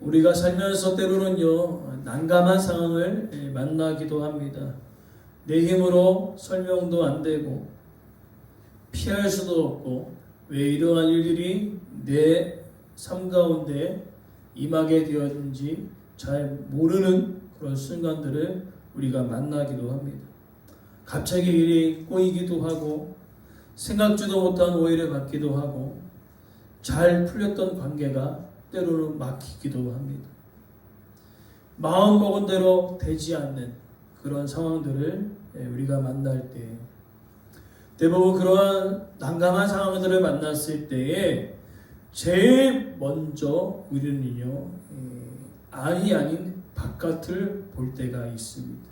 우리가 살면서 때로는요, 난감한 상황을 만나기도 합니다. 내 힘으로 설명도 안 되고, 피할 수도 없고, 왜 이러한 일들이 내 삶 가운데 임하게 되었는지 잘 모르는 그런 순간들을 우리가 만나기도 합니다. 갑자기 일이 꼬이기도 하고, 생각지도 못한 오해를 받기도 하고, 잘 풀렸던 관계가 때로는 막히기도 합니다. 마음 먹은 대로 되지 않는 그런 상황들을 우리가 만날 때, 대부분 그러한 난감한 상황들을 만났을 때에 제일 먼저 우리는요, 안이 아닌 바깥을 볼 때가 있습니다.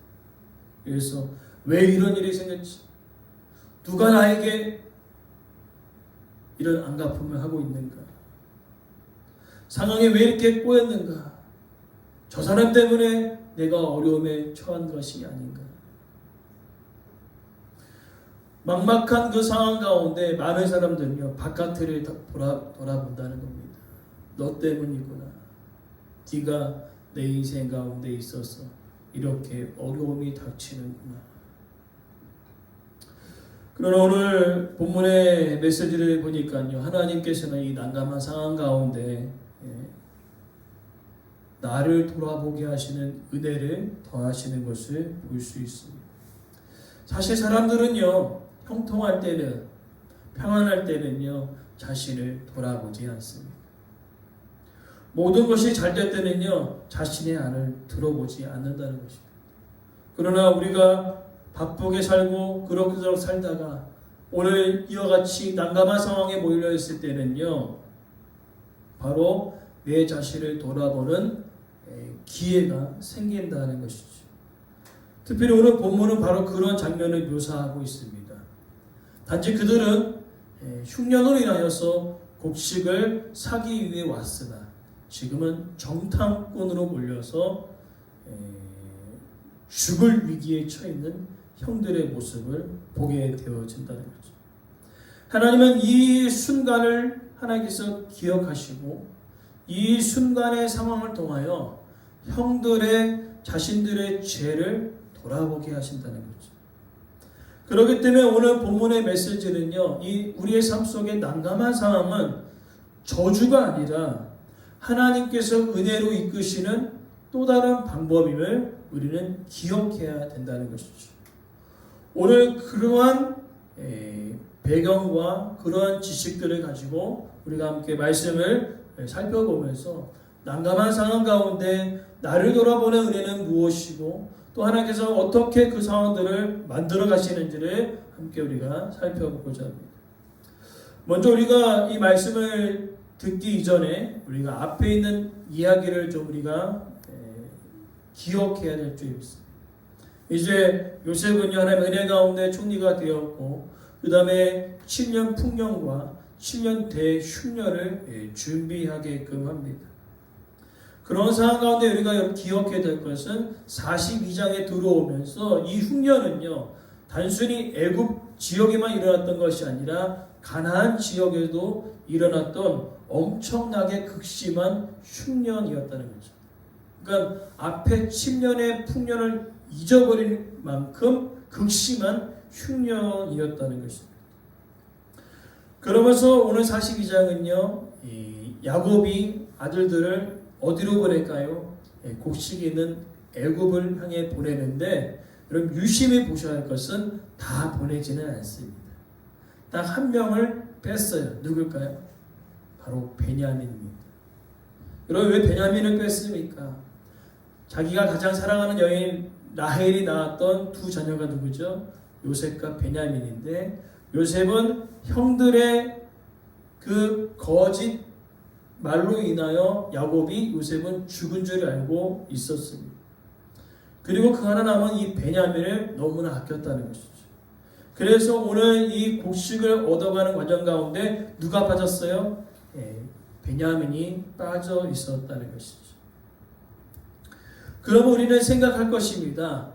그래서 왜 이런 일이 생겼지? 누가 나에게 이런 안갚음을 하고 있는가? 상황이 왜 이렇게 꼬였는가? 저 사람 때문에 내가 어려움에 처한 것이 아닌가? 막막한 그 상황 가운데 많은 사람들은요, 바깥을 돌아본다는 겁니다. 너 때문이구나. 네가 내 인생 가운데 있어서 이렇게 어려움이 닥치는구나. 그러나 오늘 본문의 메시지를 보니까요, 하나님께서는 이 난감한 상황 가운데 나를 돌아보게 하시는 은혜를 더하시는 것을 볼 수 있습니다. 사실 사람들은요, 형통할 때는, 평안할 때는요, 자신을 돌아보지 않습니다. 모든 것이 잘 될 때는요, 자신의 안을 들어보지 않는다는 것입니다. 그러나 우리가 바쁘게 살고 그럭저럭 살다가 오늘 이와 같이 난감한 상황에 몰려 있을 때는요, 바로 내 자신을 돌아보는 기회가 생긴다는 것이죠. 특별히 오늘 본문은 바로 그런 장면을 묘사하고 있습니다. 단지 그들은 흉년으로 인하여서 곡식을 사기 위해 왔으나 지금은 정탐꾼으로 몰려서 죽을 위기에 처해 있는 형들의 모습을 보게 되어진다는 거죠. 하나님은 이 순간을 하나님께서 기억하시고 이 순간의 상황을 통하여 형들의 자신들의 죄를 돌아보게 하신다는 거죠. 그렇기 때문에 오늘 본문의 메시지는요, 이 우리의 삶 속의 난감한 상황은 저주가 아니라 하나님께서 은혜로 이끄시는 또 다른 방법임을 우리는 기억해야 된다는 것이죠. 오늘 그러한 배경과 그러한 지식들을 가지고 우리가 함께 말씀을 살펴보면서 난감한 상황 가운데 나를 돌아보는 은혜는 무엇이고 또 하나님께서 어떻게 그 상황들을 만들어 가시는지를 함께 우리가 살펴보고자 합니다. 먼저 우리가 이 말씀을 듣기 이전에 우리가 앞에 있는 이야기를 좀 우리가 기억해야 될 줄이 있습니다. 이제 요셉은요, 하나님의 은혜 가운데 총리가 되었고 그 다음에 7년 풍년과 7년 대흉년을 준비하게끔 합니다. 그런 상황 가운데 우리가 기억해야 될 것은 42장에 들어오면서 이 흉년은요, 단순히 애굽 지역에만 일어났던 것이 아니라 가나안 지역에도 일어났던 엄청나게 극심한 흉년이었다는 거죠. 그러니까 앞에 10년의 풍년을 잊어버릴 만큼 극심한 흉년이었다는 것입니다. 그러면서 오늘 42장은요, 야곱이 아들들을 어디로 보낼까요? 곡식이 있는 애굽을 향해 보내는데, 여러분 유심히 보셔야 할 것은 다 보내지는 않습니다. 딱 한 명을 뺐어요. 누굴까요? 바로 베냐민입니다. 여러분 왜 베냐민을 뺐습니까? 자기가 가장 사랑하는 여인 라헬이 낳았던 두 자녀가 누구죠? 요셉과 베냐민인데, 요셉은 형들의 그 거짓 말로 인하여 야곱이 요셉은 죽은 줄 알고 있었습니다. 그리고 그 하나 남은 이 베냐민을 너무나 아꼈다는 것이죠. 그래서 오늘 이 곡식을 얻어가는 과정 가운데 누가 빠졌어요? 베냐민이 빠져 있었다는 것이죠. 그럼 우리는 생각할 것입니다.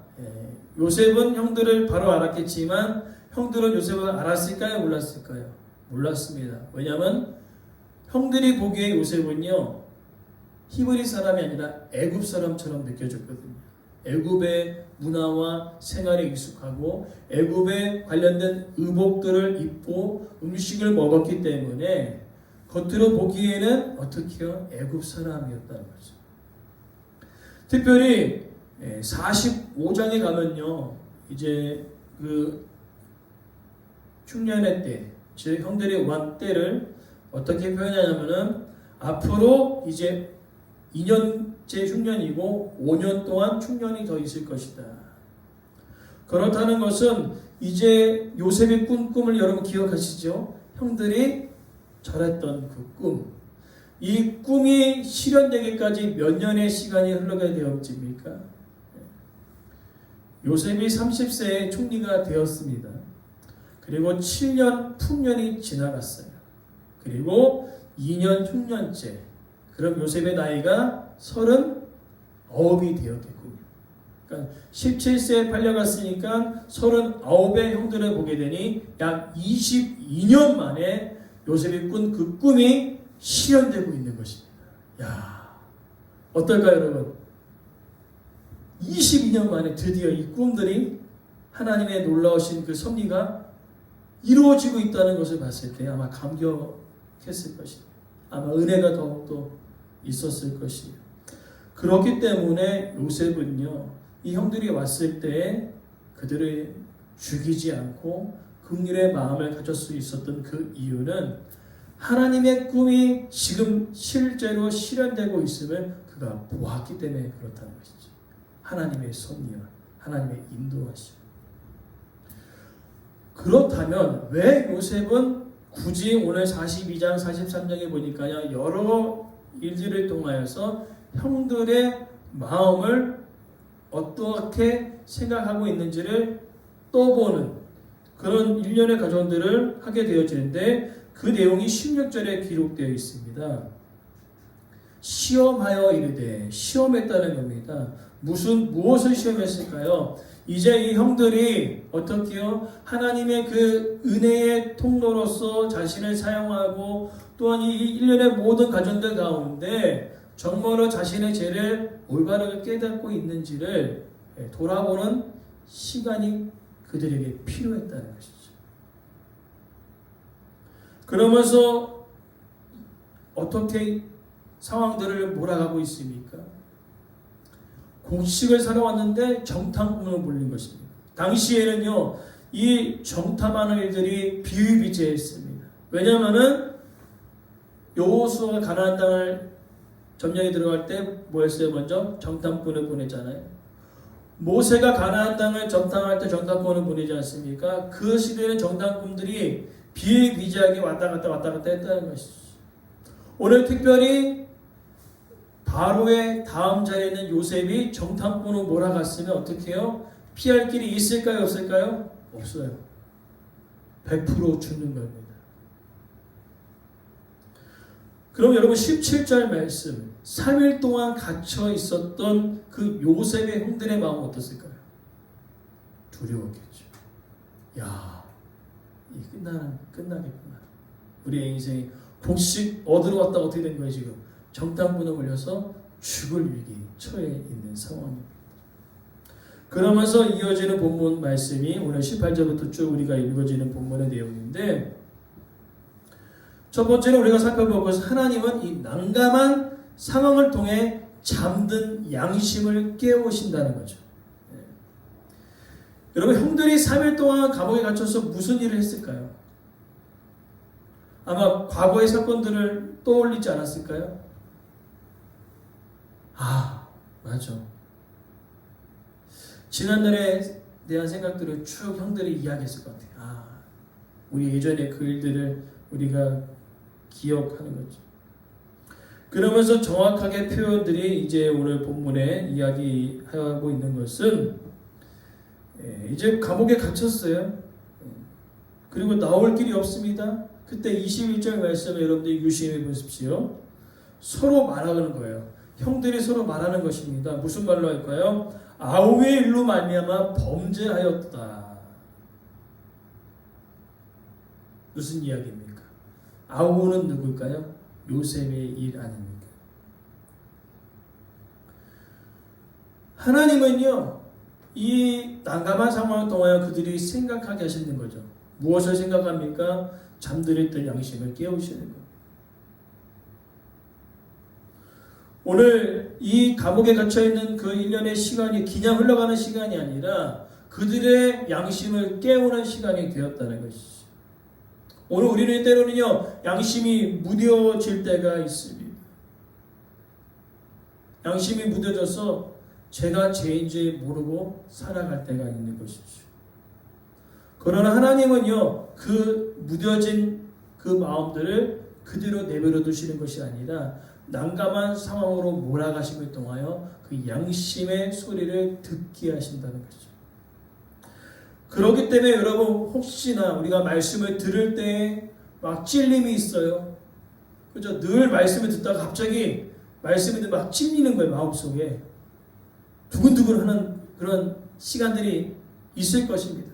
요셉은 형들을 바로 알았겠지만 형들은 요셉을 알았을까요? 몰랐을까요? 몰랐습니다. 왜냐하면 형들이 보기에 요셉은요, 히브리 사람이 아니라 애굽 사람처럼 느껴졌거든요. 애굽의 문화와 생활에 익숙하고 애굽에 관련된 의복들을 입고 음식을 먹었기 때문에 겉으로 보기에는 어떻게요? 애굽 사람이었다는 거죠. 특별히 45장에 가면요, 이제 그 흉년의 때, 즉 형들이 왕 때를 어떻게 표현하냐면은 앞으로 이제 2년째 흉년이고 5년 동안 흉년이 더 있을 것이다. 그렇다는 것은 이제 요셉이 꾼 꿈을 여러분 기억하시죠? 형들이 절했던 그 꿈. 이 꿈이 실현되기까지 몇 년의 시간이 흘러가야 되었습니까? 요셉이 30세에 총리가 되었습니다. 그리고 7년 풍년이 지나갔어요. 그리고 2년 흉년째. 그럼 요셉의 나이가 39이 되었겠군요. 그러니까 17세에 팔려갔으니까 39의 형들을 보게 되니 약 22년 만에 요셉이 꾼 그 꿈이 실현되고 있는 것입니다. 야, 어떨까요, 여러분? 22년 만에 드디어 이 꿈들이 하나님의 놀라우신 그 섭리가 이루어지고 있다는 것을 봤을 때 아마 감격했을 것입니다. 아마 은혜가 더욱더 있었을 것이에요. 그렇기 때문에 요셉은요, 이 형들이 왔을 때 그들을 죽이지 않고 긍휼의 마음을 가질 수 있었던 그 이유는 하나님의 꿈이 지금 실제로 실현되고 있음을 그가 보았기 때문에 그렇다는 것이죠. 하나님의 섭리와 하나님의 인도하심. 그렇다면 왜 요셉은 굳이 오늘 42장, 43장에 보니까요, 여러 일들을 통하여서 형들의 마음을 어떻게 생각하고 있는지를 떠보는 그런 일련의 과정들을 하게 되어지는데 그 내용이 16절에 기록되어 있습니다. 시험하여 이르되, 시험했다는 겁니다. 무엇을 시험했을까요? 이제 이 형들이 어떻게요? 하나님의 그 은혜의 통로로서 자신을 사용하고 또한 이 일련의 모든 과정들 가운데 정말로 자신의 죄를 올바르게 깨닫고 있는지를 돌아보는 시간이 그들에게 필요했다는 것이죠. 그러면서 어떻게 상황들을 몰아가고 있습니까? 곡식을 사러 왔는데 정탐꾼을 몰린 것입니다. 당시에는요, 이 정탐하는 일들이 비일비재했습니다. 왜냐하면은 여호수아가 가나안 땅을 점령에 들어갈 때 뭐였어요? 먼저 정탐꾼을 보냈잖아요. 모세가 가나안 땅을 정탐할 때 정탐꾼을 보내지 않습니까? 그 시대에는 정탐꾼들이 비일비재하게 왔다 갔다 했다는 것이죠. 오늘 특별히 바로의 다음 자리에 있는 요셉이 정탐꾼으로 몰아갔으면 어떻게 해요? 피할 길이 있을까요? 없을까요? 없어요. 100% 죽는 겁니다. 그럼 여러분 17절 말씀, 3일 동안 갇혀 있었던 그 요셉의 형들의 마음은 어떻을까요? 두려웠겠죠. 야, 이 끝나겠구나. 우리의 인생이 곡식 얻으러 왔다가 어떻게 된 거예요 지금? 정탐꾼에 걸려서 죽을 위기에 처해 있는 상황입니다. 그러면서 이어지는 본문 말씀이 오늘 18절부터 쭉 우리가 읽어지는 본문의 내용인데, 첫 번째로 우리가 살펴볼 것은 하나님은 이 난감한 상황을 통해 잠든 양심을 깨우신다는 거죠. 여러분, 형들이 3일 동안 감옥에 갇혀서 무슨 일을 했을까요? 아마 과거의 사건들을 떠올리지 않았을까요? 아, 맞아. 지난날에 대한 생각들을 쭉 형들이 이야기했을 것 같아요. 아, 우리 예전에 그 일들을 우리가 기억하는 거죠. 그러면서 정확하게 표현들이 이제 오늘 본문에 이야기하고 있는 것은 이제 감옥에 갇혔어요. 그리고 나올 길이 없습니다. 그때 21절 말씀을 여러분들이 유심히 보십시오. 서로 말하는 거예요. 형들이 서로 말하는 것입니다. 무슨 말로 할까요? 아우의 일로 말미암아 범죄하였다. 무슨 이야기입니까? 아우는 누굴까요? 요셉의 일 아닙니까? 하나님은요, 이 난감한 상황을 통하여 그들이 생각하게 하시는 거죠. 무엇을 생각합니까? 잠들었던 양심을 깨우시는 거예요. 오늘 이 감옥에 갇혀있는 그 1년의 시간이 그냥 흘러가는 시간이 아니라 그들의 양심을 깨우는 시간이 되었다는 것이죠. 오늘 우리는 때로는요, 양심이 무뎌질 때가 있습니다. 양심이 무뎌져서 제가 죄인지 모르고 살아갈 때가 있는 것이죠. 그러나 하나님은요, 그 무뎌진 그 마음들을 그대로 내버려 두시는 것이 아니라 난감한 상황으로 몰아가심을 통하여 그 양심의 소리를 듣게 하신다는 거죠. 그렇기 때문에 여러분, 혹시나 우리가 말씀을 들을 때 막 찔림이 있어요. 그죠? 늘 말씀을 듣다가 갑자기 말씀이 막 찔리는 거예요, 마음속에. 두근두근 하는 그런 시간들이 있을 것입니다.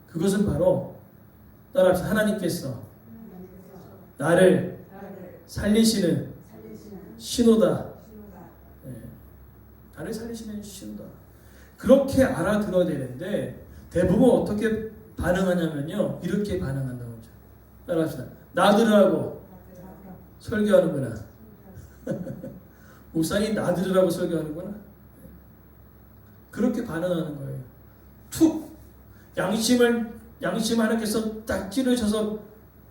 그것은 바로 따라서 하나님께서 나를 살리시는 신호다. 네. 나를 살리시는 신호다. 그렇게 알아들어야 되는데 대부분 어떻게 반응하냐면요, 이렇게 반응한다고 하죠. 따라합시다. 나들으라고 설교하는구나. 목사님 나들으라고 설교하는구나. 그렇게 반응하는 거예요. 툭 양심 하나님께서 딱 찌르셔서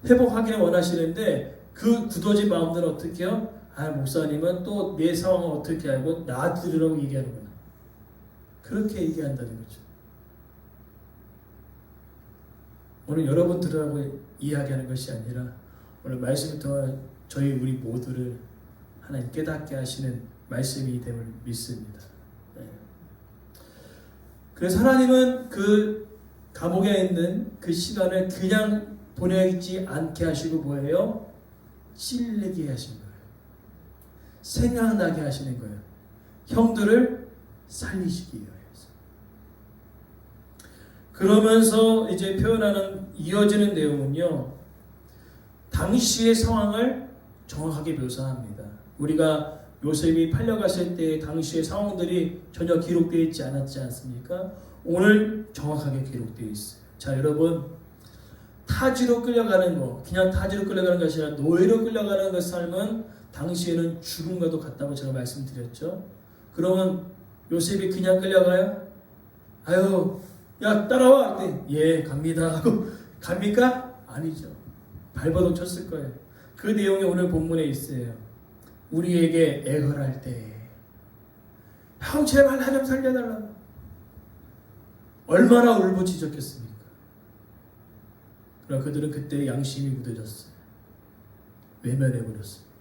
회복하기를 원하시는데 그 굳어진 마음들은 어떻게 해요? 아, 목사님은 또 내 상황을 어떻게 알고 나들으라고 얘기하는구나. 그렇게 얘기한다는 거죠. 오늘 여러분들하고 이야기하는 것이 아니라 오늘 말씀을 통해 우리 모두를 하나님 깨닫게 하시는 말씀이 됨을 믿습니다. 네. 그래서 하나님은 그 감옥에 있는 그 시간을 그냥 보내지 않게 하시고 뭐예요? 찔리게 하신 거예요. 생각나게 하시는 거예요. 형들을 살리시기 위해서. 그러면서 이제 표현하는 이어지는 내용은요, 당시의 상황을 정확하게 묘사합니다. 우리가 요셉이 팔려갔을 때 당시의 상황들이 전혀 기록되어 있지 않았지 않습니까? 오늘 정확하게 기록되어 있어요. 자, 여러분, 타지로 끌려가는 거, 그냥 타지로 끌려가는 것이 아니라 노예로 끌려가는 그 삶은 당시에는 죽음과도 같다고 제가 말씀드렸죠. 그러면 요셉이 그냥 끌려가요? 아유, 야 따라와. 예, 갑니다 하고 갑니까? 아니죠. 발버둥 쳤을 거예요. 그 내용이 오늘 본문에 있어요. 우리에게 애걸할 때 형 제발 나 좀 살려달라고 얼마나 울부짖었겠습니까? 그러나 그들은 그때 양심이 묻어졌어요. 외면해버렸습니다.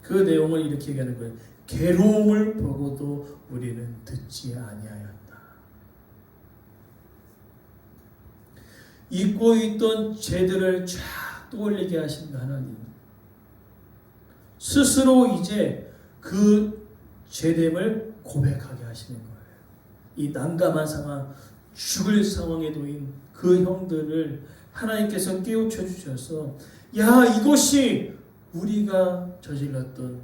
그 내용을 이렇게 얘기하는 거예요. 괴로움을 보고도 우리는 듣지 아니하였다. 잊고 있던 죄들을 쫙 떠올리게 하신 하나님. 스스로 이제 그 죄됨을 고백하게 하시는 거예요. 이 난감한 상황, 죽을 상황에 놓인 그 형들을 하나님께서 깨우쳐 주셔서 야, 이것이 우리가 저질렀던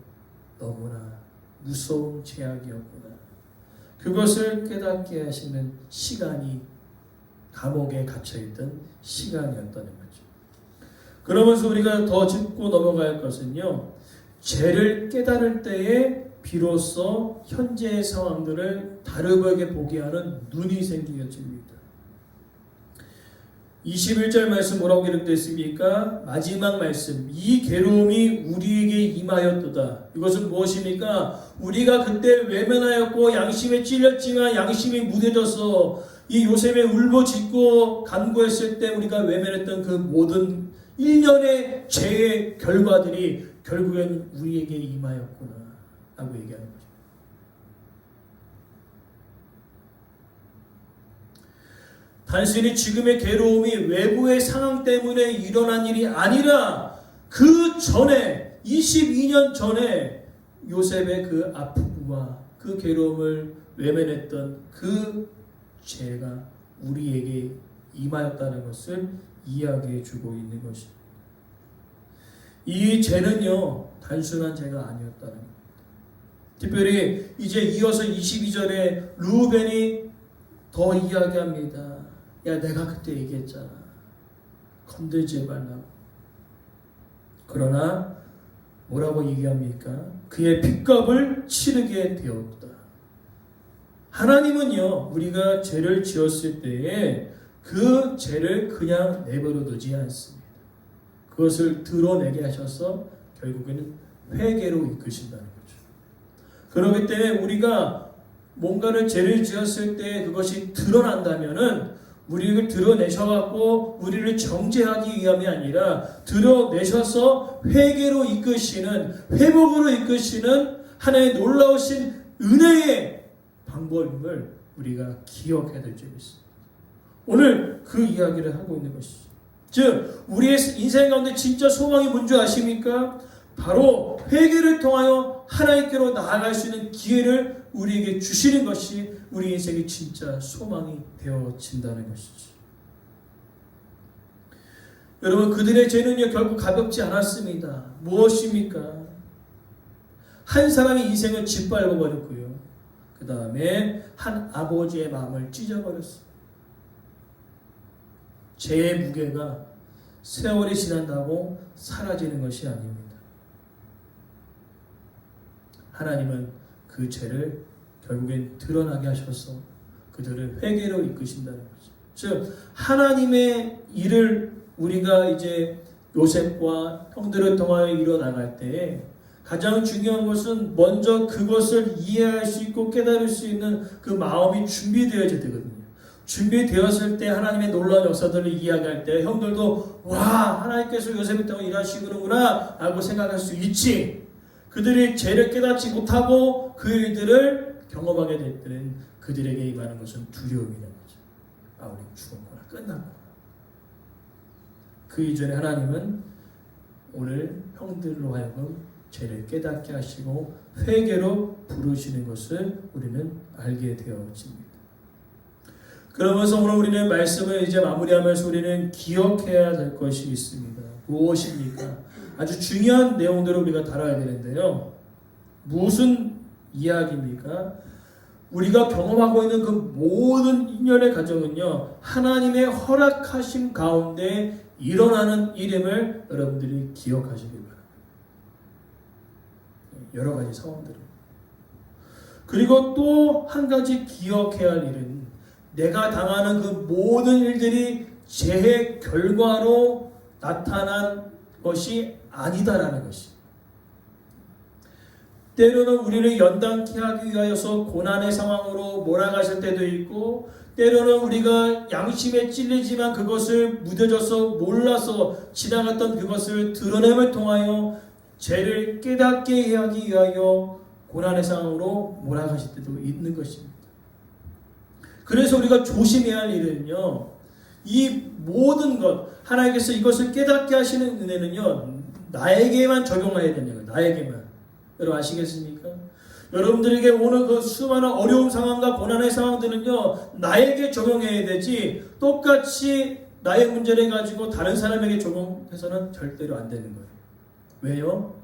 너무나 무서운 죄악이었구나. 그것을 깨닫게 하시는 시간이 감옥에 갇혀있던 시간이었다는 거죠. 그러면서 우리가 더 짚고 넘어갈 것은요, 죄를 깨달을 때에 비로소 현재의 상황들을 다르게 보게 하는 눈이 생기게 됩니다. 21절 말씀 뭐라고 기록되어 있습니까? 마지막 말씀, 이 괴로움이 우리에게 임하였도다. 이것은 무엇입니까? 우리가 그때 외면하였고 양심에 찔렸지만 양심이 무뎌져서 이 요셉의 울부짖고 간구했을 때 우리가 외면했던 그 모든 1년의 죄의 결과들이 결국엔 우리에게 임하였구나 라고 얘기하는 거죠. 단순히 지금의 괴로움이 외부의 상황 때문에 일어난 일이 아니라 그 전에 22년 전에 요셉의 그 아픔과 그 괴로움을 외면했던 그 죄가 우리에게 임하였다는 것을 이야기해 주고 있는 것입니다. 이 죄는요 단순한 죄가 아니었다는 겁니다. 특별히 이제 이어서 22절에 루벤이 더 이야기합니다. 야, 내가 그때 얘기했잖아. 건들지 말라고. 그러나 뭐라고 얘기합니까? 그의 핏값을 치르게 되었다. 하나님은요, 우리가 죄를 지었을 때에 그 죄를 그냥 내버려 두지 않습니다. 그것을 드러내게 하셔서 결국에는 회개로 이끄신다는 거죠. 그렇기 때문에 우리가 뭔가를 죄를 지었을 때 그것이 드러난다면은 우리를 드러내셔갖고 우리를 정죄하기 위함이 아니라 드러내셔서 회개로 이끄시는, 회복으로 이끄시는 하나의 놀라우신 은혜의 방법임을 우리가 기억해야 될 점이 있습니다. 오늘 그 이야기를 하고 있는 것이죠. 즉 우리의 인생 가운데 진짜 소망이 뭔지 아십니까? 바로 회개를 통하여 하나님께로 나아갈 수 있는 기회를 우리에게 주시는 것이 우리 인생의 진짜 소망이 되어진다는 것이죠. 여러분, 그들의 죄는요 결국 가볍지 않았습니다. 무엇입니까? 한 사람의 인생을 짓밟아 버렸고요. 그 다음에 한 아버지의 마음을 찢어버렸습니다. 죄의 무게가 세월이 지난다고 사라지는 것이 아닙니다. 하나님은 그 죄를 결국엔 드러나게 하셔서 그들을 회개로 이끄신다는 거죠. 즉 하나님의 일을 우리가 이제 요셉과 형들을 통하여 이뤄나갈 때 가장 중요한 것은 먼저 그것을 이해할 수 있고 깨달을 수 있는 그 마음이 준비되어야 되거든요. 준비되었을 때 하나님의 놀라운 역사들을 이야기할 때 형들도 와, 하나님께서 요셉을 통해 일하시는구나 라고 생각할 수 있지. 그들이 죄를 깨닫지 못하고 그 일들을 경험하게 될 때는 그들에게 임하는 것은 두려움이라는 거죠. 아, 우리 죽었구나, 끝났구나. 그 이전에 하나님은 오늘 형들로 하여금 죄를 깨닫게 하시고 회개로 부르시는 것을 우리는 알게 되어집니다. 그러면서 오늘 우리는 말씀을 이제 마무리하면서 우리는 기억해야 될 것이 있습니다. 무엇입니까? 아주 중요한 내용들을 우리가 다뤄야 되는데요. 무슨 이야기입니까? 우리가 경험하고 있는 그 모든 인연의 과정은요, 하나님의 허락하심 가운데 일어나는 일임을 여러분들이 기억하시기 바랍니다. 여러 가지 상황들을. 그리고 또 한 가지 기억해야 할 일은 내가 당하는 그 모든 일들이 죄의 결과로 나타난 것이 아니다라는 것이. 때로는 우리를 연단케 하기 위하여서 고난의 상황으로 몰아가실 때도 있고, 때로는 우리가 양심에 찔리지만 그것을 무뎌져서 몰라서 지나갔던 그것을 드러냄을 통하여 죄를 깨닫게 하기 위하여 고난의 상황으로 몰아가실 때도 있는 것입니다. 그래서 우리가 조심해야 할 일은요, 이 모든 것, 하나님께서 이것을 깨닫게 하시는 은혜는요, 나에게만 적용해야 되는 거예요. 나에게만. 여러분 아시겠습니까? 여러분들에게 오는 그 수많은 어려운 상황과 고난의 상황들은요, 나에게 적용해야 되지 똑같이 나의 문제를 가지고 다른 사람에게 적용해서는 절대로 안 되는 거예요. 왜요?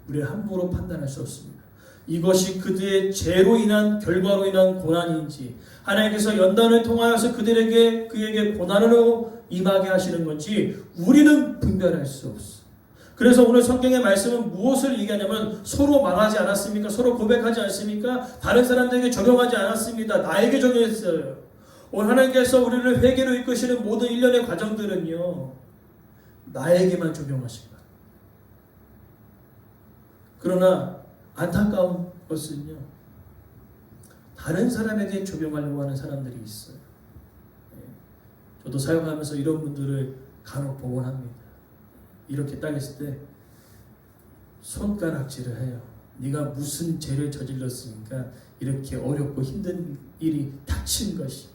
우리는 함부로 판단할 수 없습니다. 이것이 그들의 죄로 인한 결과로 인한 고난인지 하나님께서 연단을 통하여서 그에게 고난으로 임하게 하시는 건지 우리는 분별할 수 없어. 그래서 오늘 성경의 말씀은 무엇을 얘기하냐면 서로 말하지 않았습니까? 서로 고백하지 않습니까? 다른 사람들에게 적용하지 않았습니다. 나에게 적용했어요. 오늘 하나님께서 우리를 회개로 이끄시는 모든 일련의 과정들은요, 나에게만 적용하십니다. 그러나 안타까운 것은요, 다른 사람에게 적용하려고 하는 사람들이 있어요. 저도 사용하면서 이런 분들을 간혹 보곤 합니다. 이렇게 딱 했을 때 손가락질을 해요. 네가 무슨 죄를 저질렀으니까 이렇게 어렵고 힘든 일이 닥친 것이.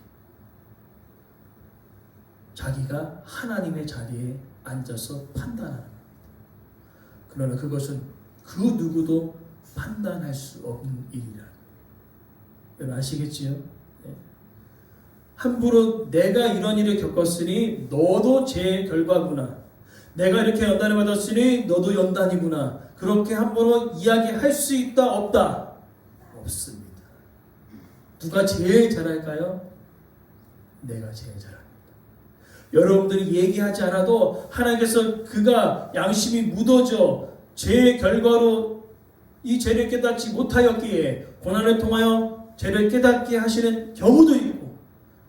자기가 하나님의 자리에 앉아서 판단하는 겁니다. 그러나 그것은 그 누구도 판단할 수 없는 일이라. 여러분 아시겠지요? 네. 함부로 내가 이런 일을 겪었으니 너도 죄의 결과구나. 내가 이렇게 연단을 받았으니 너도 연단이구나. 그렇게 함부로 이야기할 수 있다 없다. 없습니다. 누가 제일 잘할까요? 내가 제일 잘합니다. 여러분들이 얘기하지 않아도 하나님께서 그가 양심이 묻어져 죄의 결과로 이 죄를 깨닫지 못하였기에 고난을 통하여 죄를 깨닫게 하시는 경우도 있고,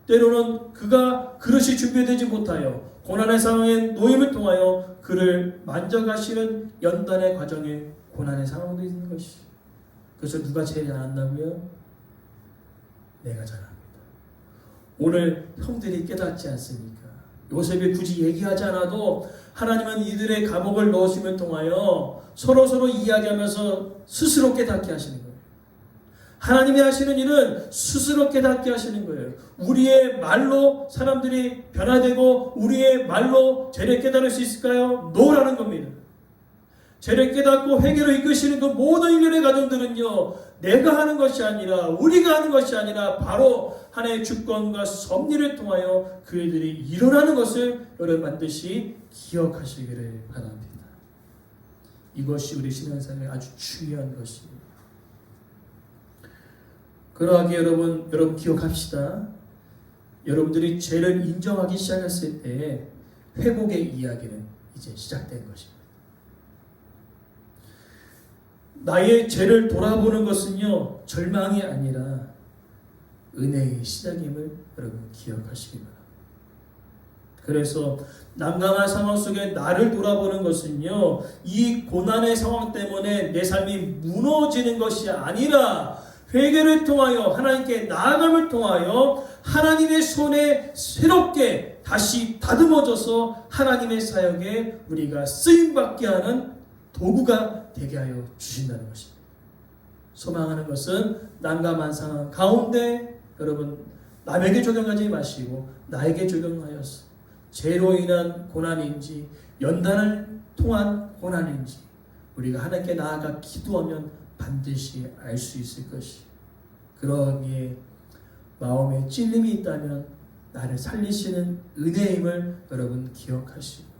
때로는 그가 그릇이 준비되지 못하여 고난의 상황에 놓임을 통하여 그를 만져가시는 연단의 과정에 고난의 상황도 있는 것이. 그래서 누가 제일 잘한다고요? 내가 잘합니다. 오늘 형들이 깨닫지 않습니까? 요셉이 굳이 얘기하지 않아도 하나님은 이들의 감옥을 넣으심을 통하여 서로 이야기하면서 스스로 깨닫게 하시는 거예요. 하나님이 하시는 일은 스스로 깨닫게 하시는 거예요. 우리의 말로 사람들이 변화되고 우리의 말로 죄를 깨달을 수 있을까요? 노라는 겁니다. 죄를 깨닫고 회개로 이끄시는 그 모든 일련의 가정들은요, 내가 하는 것이 아니라, 우리가 하는 것이 아니라 바로 하나님의 주권과 섭리를 통하여 그들이 일어나는 것을 여러분 반드시 기억하시기를 바랍니다. 이것이 우리 신앙생활에 아주 중요한 것입니다. 그러하게 여러분 기억합시다. 여러분들이 죄를 인정하기 시작했을 때 회복의 이야기는 이제 시작된 것입니다. 나의 죄를 돌아보는 것은요, 절망이 아니라 은혜의 시작임을 여러분 기억하시기 바랍니다. 그래서 난감한 상황 속에 나를 돌아보는 것은요, 이 고난의 상황 때문에 내 삶이 무너지는 것이 아니라 회개를 통하여 하나님께 나아감을 통하여 하나님의 손에 새롭게 다시 다듬어져서 하나님의 사역에 우리가 쓰임받게 하는 도구가 되게 하여 주신다는 것입니다. 소망하는 것은 난감한 상황 가운데 여러분 남에게 적용하지 마시고 나에게 적용하여서 죄로 인한 고난인지 연단을 통한 고난인지 우리가 하나님께 나아가 기도하면 반드시 알 수 있을 것이. 그러기에 마음에 찔림이 있다면 나를 살리시는 은혜임을 여러분 기억하시고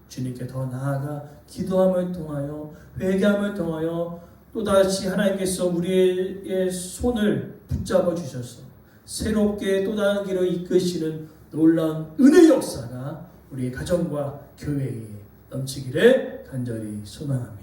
주님께 더 나아가 기도함을 통하여 회개함을 통하여 또다시 하나님께서 우리의 손을 붙잡아 주셔서 새롭게 또 다른 길을 이끄시는 놀라운 은혜 역사가 우리의 가정과 교회에 넘치기를 간절히 소망합니다.